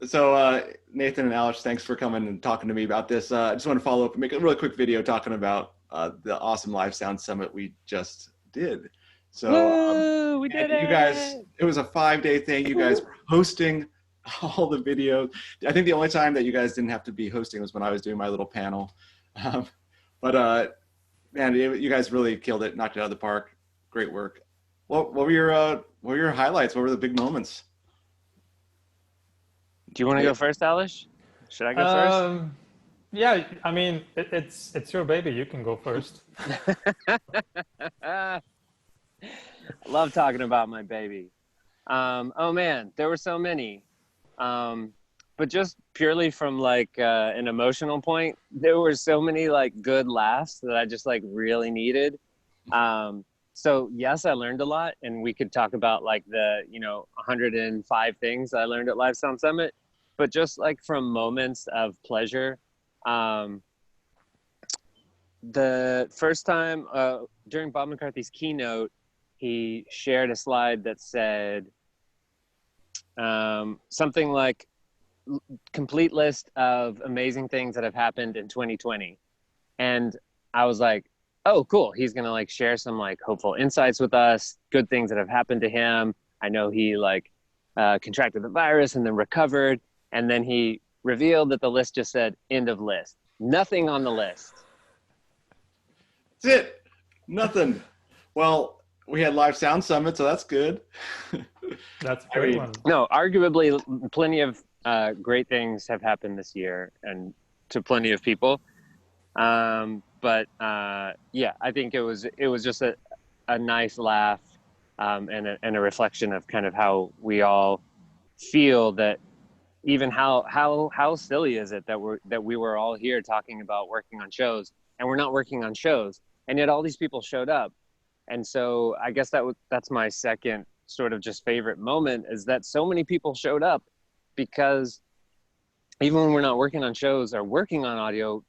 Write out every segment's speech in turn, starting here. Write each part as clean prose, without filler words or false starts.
So Nathan and Alex, thanks for coming and talking to me about this. I just want to follow up and make a really quick video talking about the awesome Live Sound Summit we just did. So Woo! We did and you guys, it! it was a 5-day thing. You guys were hosting all the videos. I think the only time that you guys didn't have to be hosting was when I was doing my little panel. Um, but man, you guys really killed it, knocked it out of the park. Great work. What were your highlights? What were the big moments? Do you want to go first, Alish? Should I go first? Yeah, I mean, it's your baby. You can go first. I love talking about my baby. Oh man, there were so many. But just purely from like an emotional point, there were so many like good laughs that I just like really needed. So yes, I learned a lot, and we could talk about like the 105 things I learned at Live Sound Summit. But just like from moments of pleasure, the first time during Bob McCarthy's keynote, he shared a slide that said something like complete list of amazing things that have happened in 2020. And I was like, oh, cool. He's going to like share some like hopeful insights with us, good things that have happened to him. I know he like contracted the virus and then recovered. And then he revealed that the list just said end of list. Nothing on the list. That's it. Nothing. Well, we had Live Sound Summit, so that's good. That's a great one. No, arguably plenty of great things have happened this year and to plenty of people. But yeah, I think it was just a nice laugh and a reflection of kind of how we all feel that even how silly is it that we were all here talking about working on shows and we're not working on shows, and yet all these people showed up. And so I guess that's my second sort of just favorite moment, is that so many people showed up, because even when we're not working on shows or working on audio,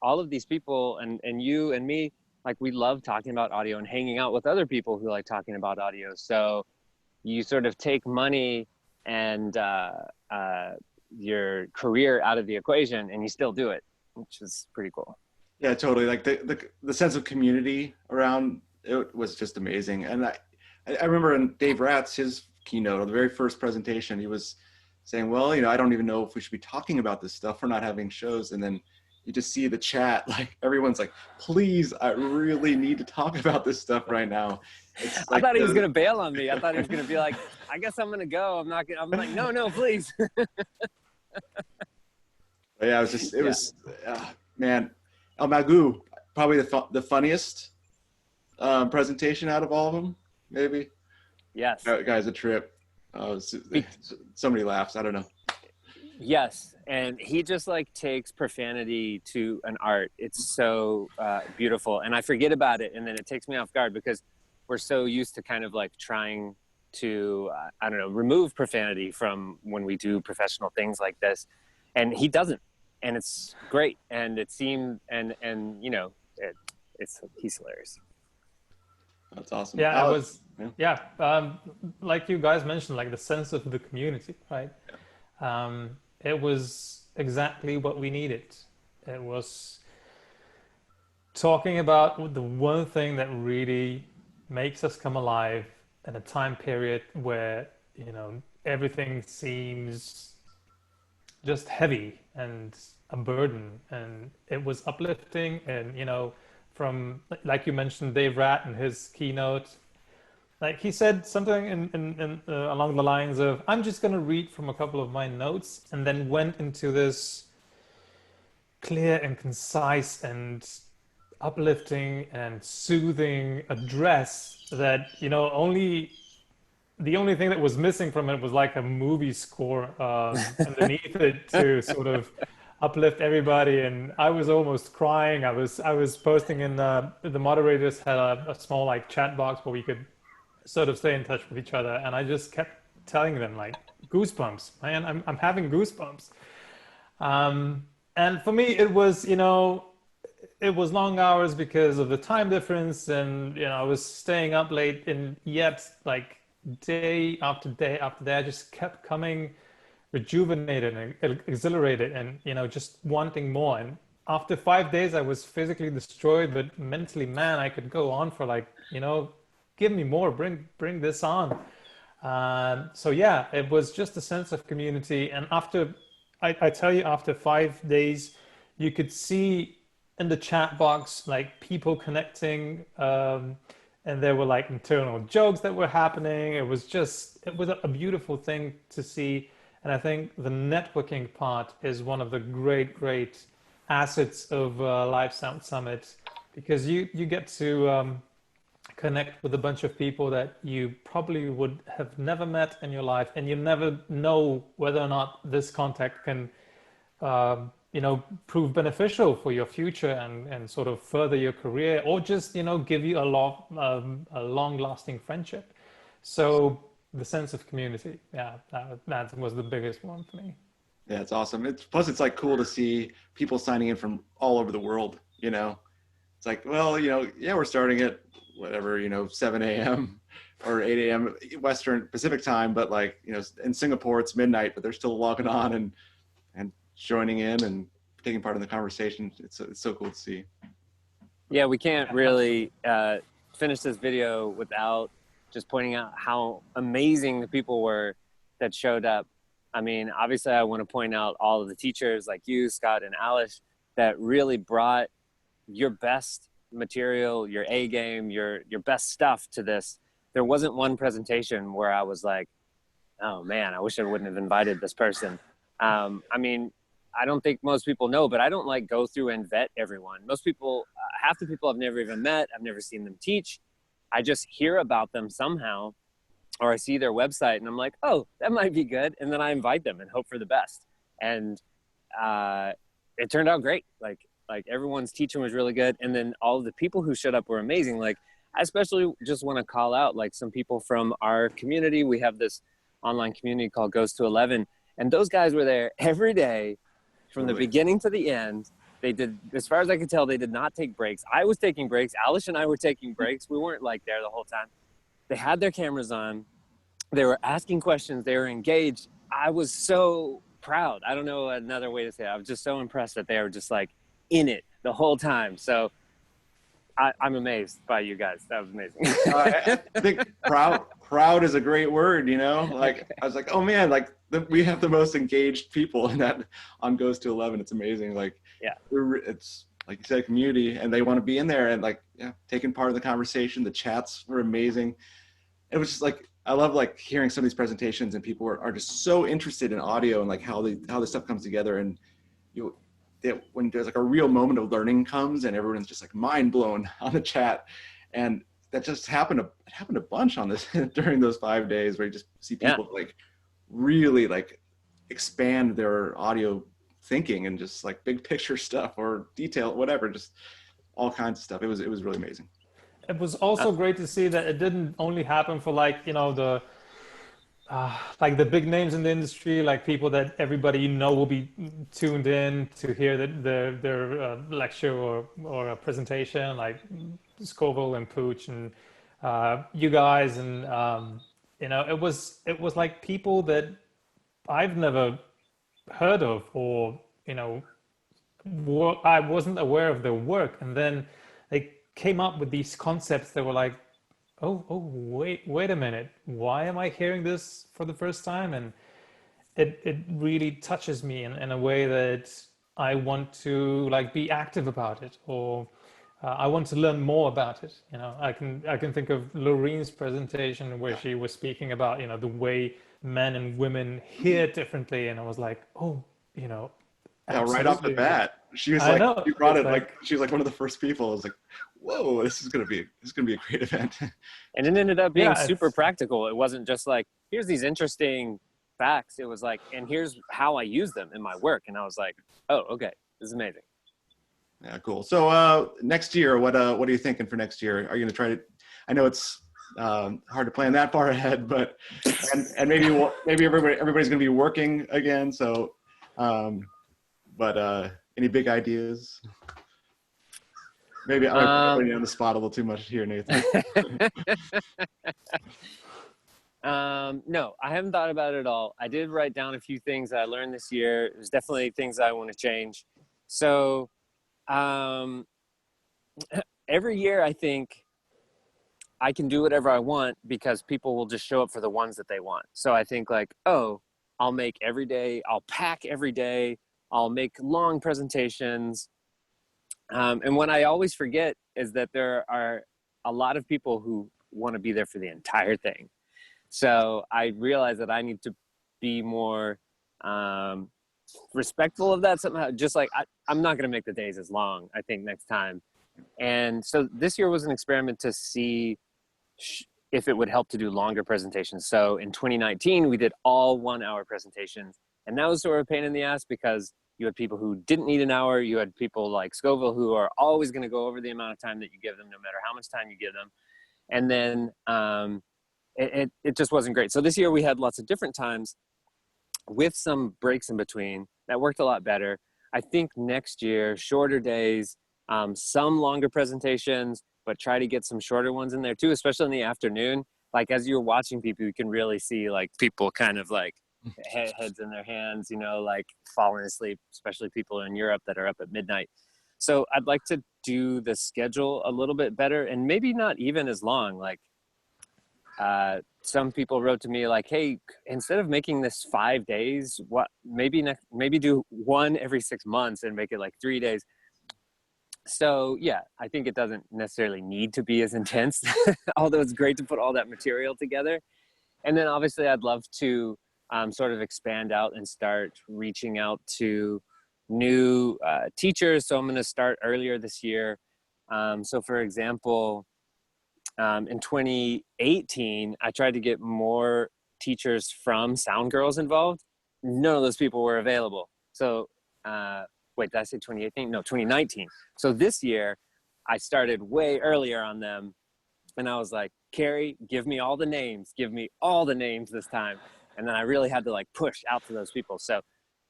all of these people and you and me, like, we love talking about audio and hanging out with other people who like talking about audio. So you sort of take money and your career out of the equation and you still do it, which is pretty cool. Yeah, totally. Like the sense of community around it was just amazing. And I remember in Dave Ratz, his keynote, or the very first presentation, he was saying, well, I don't even know if we should be talking about this stuff. We're not having shows. And then you just see the chat, like everyone's like, please, I really need to talk about this stuff right now. I thought he was going to bail on me. I thought he was going to be like, I guess I'm going to go. I'm like, no, please. But yeah, it was, man, El Magoo, probably the funniest presentation out of all of them, maybe. Yes. That guy's a trip. So many laughs. I don't know. Yes. And he just like takes profanity to an art. It's so beautiful. And I forget about it. And then it takes me off guard because we're so used to kind of like trying to, remove profanity from when we do professional things like this. And he doesn't. And it's great. And it seemed, he's hilarious. That's awesome. Yeah, Alex, like you guys mentioned, like the sense of the community, right? Yeah. It was exactly what we needed. It was talking about the one thing that really makes us come alive in a time period where, everything seems just heavy and a burden. And it was uplifting. And, from, like you mentioned, Dave Ratt and his keynote, like he said something in along the lines of, I'm just going to read from a couple of my notes, and then went into this clear and concise and uplifting and soothing address that, the only thing that was missing from it was like a movie score underneath it to sort of uplift everybody. And I was almost crying. I was posting in the moderators had a small like chat box where we could sort of stay in touch with each other, and I just kept telling them like, goosebumps, man, I'm having goosebumps. And for me it was long hours because of the time difference, and I was staying up late, and yet like day after day after day I just kept coming rejuvenated and exhilarated, and just wanting more. And after 5 days, I was physically destroyed, but mentally, man, I could go on for like, give me more, bring this on. So yeah, it was just a sense of community. And after, I tell you, after 5 days, you could see in the chat box like people connecting, and there were like internal jokes that were happening. It was a beautiful thing to see. And I think the networking part is one of the great assets of Live Sound Summit, because you get to connect with a bunch of people that you probably would have never met in your life, and you never know whether or not this contact can prove beneficial for your future, and sort of further your career, or just give you a long lasting friendship. So the sense of community, yeah, that was the biggest one for me. Yeah, it's awesome. Plus it's like cool to see people signing in from all over the world. It's like, well, yeah, we're starting at whatever, 7 a.m. or 8 a.m. Western Pacific time, but like, in Singapore it's midnight, but they're still logging on and joining in and taking part in the conversation. It's so cool to see. Yeah, we can't really finish this video without just pointing out how amazing the people were that showed up. I mean, obviously I want to point out all of the teachers like you, Scott and Alice, that really brought your best material, your A game, your best stuff to this. There wasn't one presentation where I was like, oh man, I wish I wouldn't have invited this person. I mean, I don't think most people know, but I don't like go through and vet everyone. Most people, half the people I've never even met, I've never seen them teach. I just hear about them somehow, or I see their website and I'm like, oh, that might be good. And then I invite them and hope for the best. And it turned out great. Like everyone's teaching was really good. And then all of the people who showed up were amazing. Like, I especially just want to call out like some people from our community. We have this online community called Goes to 11. And those guys were there every day from the beginning to the end. They did, as far as I could tell, they did not take breaks. I was taking breaks. Alice and I were taking breaks. We weren't like there the whole time. They had their cameras on. They were asking questions. They were engaged. I was so proud. I don't know another way to say it. I was just so impressed that they were just like in it the whole time. So I'm amazed by you guys. That was amazing. I think proud is a great word, like I was like, oh man, like we have the most engaged people in that on Goes to 11. It's amazing. Like, yeah, it's like you said, community, and they want to be in there and like, yeah, taking part of the conversation. The chats were amazing. It was just like, I love like hearing some of these presentations, and people are just so interested in audio and like how this stuff comes together. And when there's like a real moment of learning comes, and everyone's just like mind blown on the chat. And that just happened a bunch on this during those 5 days, where you just see people like really like expand their audio thinking, and just like big picture stuff or detail, whatever, just all kinds of stuff. It was really amazing. It was also great to see that it didn't only happen for like, like the big names in the industry, like people that everybody will be tuned in to hear their lecture or a presentation, like Scoville and Pooch and you guys, and it was like people that I've never heard of, or I wasn't aware of their work, and then they came up with these concepts that were like, oh wait a minute, why am I hearing this for the first time? And it really touches me in a way that I want to like be active about it, or I want to learn more about it. I can think of Loreen's presentation where she was speaking about the way men and women hear differently, and I was like, oh, right off the bat, she was like, she brought it like she was like one of the first people. I was like, whoa, this is gonna be a great event. And it ended up being super practical. It wasn't just like, here's these interesting facts. It was like, and here's how I use them in my work. And I was like, oh, okay, this is amazing. Yeah, cool. So next year, what are you thinking for next year? Are you gonna try to? I know it's hard to plan that far ahead, but and maybe everybody's gonna be working again. So, but any big ideas? Maybe I'm putting you on the spot a little too much here, Nathan. No, I haven't thought about it at all. I did write down a few things that I learned this year. There's definitely things I want to change. So, um, every year I think I can do whatever I want because people will just show up for the ones that they want. So I think like, oh, I'll make every day, I'll pack every day, I'll make long presentations. And what I always forget is that there are a lot of people who want to be there for the entire thing. So I realize that I need to be more respectful of that somehow. Just like I'm not going to make the days as long, I think, next time. And so this year was an experiment to see if it would help to do longer presentations. So in 2019, we did all 1 hour presentations. And that was sort of a pain in the ass because you had people who didn't need an hour. You had people like Scoville who are always going to go over the amount of time that you give them, no matter how much time you give them. And then it just wasn't great. So this year we had lots of different times with some breaks in between that worked a lot better. I think next year, shorter days, some longer presentations, but try to get some shorter ones in there too, especially in the afternoon. Like as you're watching people, you can really see like people kind of like heads in their hands, you know, like falling asleep, especially people in Europe that are up at midnight. So I'd like to do the schedule a little bit better and maybe not even as long. Like some people wrote to me like, hey, instead of making this 5 days, maybe do one every 6 months and make it like 3 days. So yeah, I think it doesn't necessarily need to be as intense, although it's great to put all that material together. And then obviously I'd love to sort of expand out and start reaching out to new teachers. So I'm going to start earlier this year. So for example, in 2018, I tried to get more teachers from Sound Girls involved. None of those people were available. So wait, did I say 2018? No, 2019. So this year, I started way earlier on them. And I was like, Carrie, give me all the names. Give me all the names this time. And then I really had to like push out to those people. So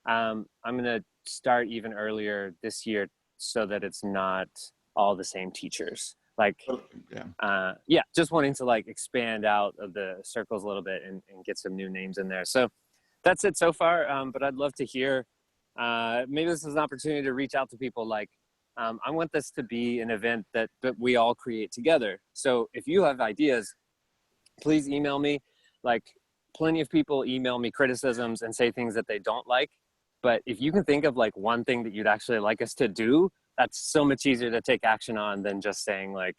I'm going to start even earlier this year so that it's not all the same teachers. Like, just wanting to like expand out of the circles a little bit and get some new names in there. So that's it so far. But I'd love to hear, maybe this is an opportunity to reach out to people. Like, I want this to be an event that we all create together. So if you have ideas, please email me. Like plenty of people email me criticisms and say things that they don't like. But if you can think of like one thing that you'd actually like us to do, that's so much easier to take action on than just saying like,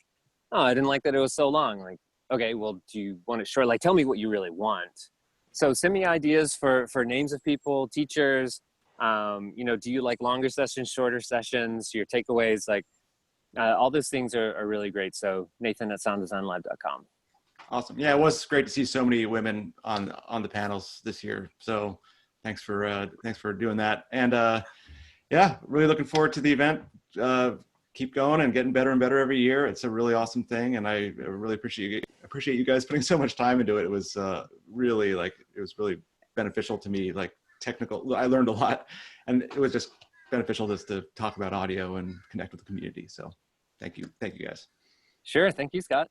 oh, I didn't like that it was so long. Like, okay, well, do you want it short? Like, tell me what you really want. So send me ideas for names of people, teachers. Do you like longer sessions, shorter sessions, your takeaways? Like all those things are really great. So Nathan@sounddesignlive.com. Awesome. Yeah, it was great to see so many women on the panels this year. So thanks for doing that. And really looking forward to the event. Keep going and getting better and better every year. It's a really awesome thing, and I really appreciate you guys putting so much time into it. It was really beneficial to me. Like technical, I learned a lot, and it was just beneficial just to talk about audio and connect with the community. So thank you guys. Sure. Thank you, Scott.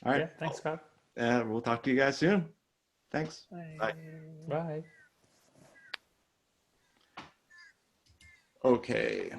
All right. Yeah, thanks, Scott. We'll talk to you guys soon. Thanks. Bye. Bye. Okay.